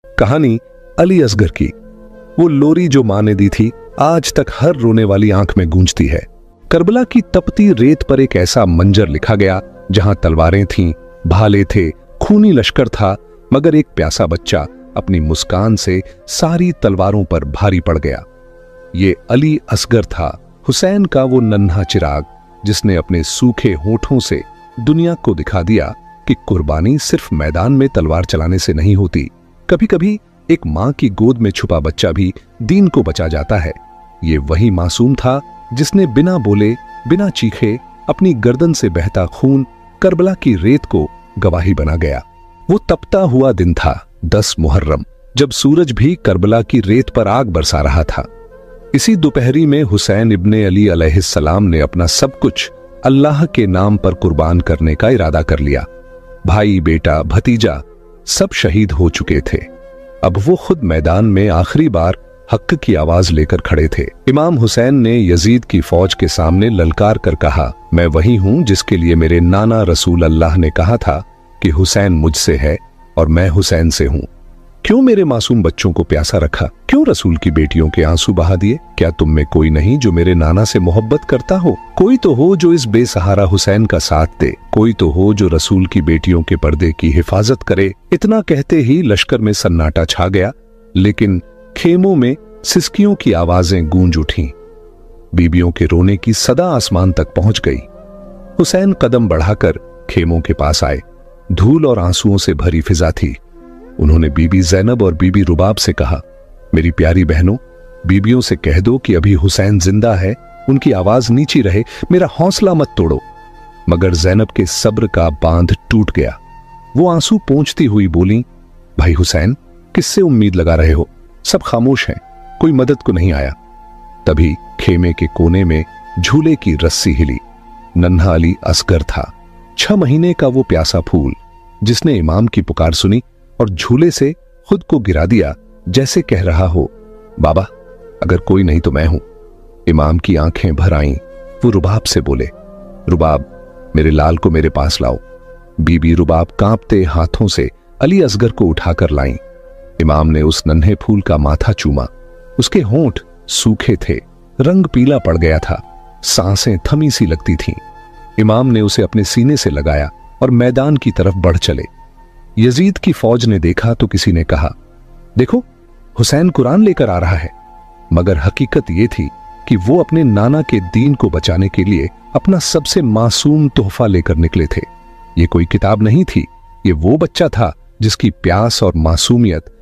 कहानी अली असगर की। वो लोरी जो मां ने दी थी आज तक हर रोने वाली आंख में गूंजती है। करबला की तपती रेत पर एक ऐसा मंजर लिखा गया जहां तलवारें थीं, भाले थे, खूनी लश्कर था, मगर एक प्यासा बच्चा अपनी मुस्कान से सारी तलवारों पर भारी पड़ गया। ये अली असगर था, हुसैन का वो नन्हा चिराग, जिसने अपने सूखे होठों से दुनिया को दिखा दिया कि कुर्बानी सिर्फ मैदान में तलवार चलाने से नहीं होती। कभी कभी एक मां की गोद में छुपा बच्चा भी दीन को बचा जाता है। ये वही मासूम था जिसने बिना बोले, बिना चीखे अपनी गर्दन से बहता खून करबला की रेत को गवाही बना गया। वो तपता हुआ दिन था 10 मुहर्रम, जब सूरज भी करबला की रेत पर आग बरसा रहा था। इसी दोपहरी में हुसैन इब्ने अली अलैहिस्सलाम ने अपना सब कुछ अल्लाह के नाम पर कुर्बान करने का इरादा कर लिया। भाई, बेटा, भतीजा सब शहीद हो चुके थे। अब वो खुद मैदान में आखिरी बार हक की आवाज लेकर खड़े थे। इमाम हुसैन ने यजीद की फौज के सामने ललकार कर कहा, मैं वही हूं जिसके लिए मेरे नाना रसूल अल्लाह ने कहा था कि हुसैन मुझसे है और मैं हुसैन से हूं। क्यों मेरे मासूम बच्चों को प्यासा रखा? क्यों रसूल की बेटियों के आंसू बहा दिए? क्या तुम में कोई नहीं जो मेरे नाना से मोहब्बत करता हो? कोई तो हो जो इस बेसहारा हुसैन का साथ दे, कोई तो हो जो रसूल की बेटियों के पर्दे की हिफाजत करे। इतना कहते ही लश्कर में सन्नाटा छा गया, लेकिन खेमों में सिसकियों की आवाजें गूंज उठीं। बीबियों के रोने की सदा आसमान तक पहुंच गई। हुसैन कदम बढ़ाकर खेमों के पास आए। धूल और आंसुओं से भरी फिजा थी। उन्होंने बीबी जैनब और बीबी रुबाब से कहा, मेरी प्यारी बहनों, बीबियों से कह दो कि अभी हुसैन जिंदा है, उनकी आवाज नीची रहे, मेरा हौसला मत तोड़ो। मगर जैनब के सब्र का बांध टूट गया। वो आंसू पोंछती हुई बोली, भाई हुसैन, किससे उम्मीद लगा रहे हो? सब खामोश हैं, कोई मदद को नहीं आया। तभी खेमे के कोने में झूले की रस्सी हिली। नन्हा अली असगर था, 6 महीने का वो प्यासा फूल, जिसने इमाम की पुकार सुनी और झूले से खुद को गिरा दिया, जैसे कह रहा हो, बाबा अगर कोई नहीं तो मैं हूं। इमाम की आंखें भर आईं। वो रुबाब से बोले, रुबाब, मेरे लाल को मेरे पास लाओ। बीबी रुबाब कांपते हाथों से अली असगर को उठाकर लाईं। इमाम ने उस नन्हे फूल का माथा चूमा। उसके होंठ सूखे थे, रंग पीला पड़ गया था, सांसें थमी सी लगती थीं। इमाम ने उसे अपने सीने से लगाया और मैदान की तरफ बढ़ चले। यजीद की फौज ने देखा तो किसी ने कहा, देखो हुसैन कुरान लेकर आ रहा है। मगर हकीकत यह थी कि वो अपने नाना के दीन को बचाने के लिए अपना सबसे मासूम तोहफा लेकर निकले थे। ये कोई किताब नहीं थी, ये वो बच्चा था जिसकी प्यास और मासूमियत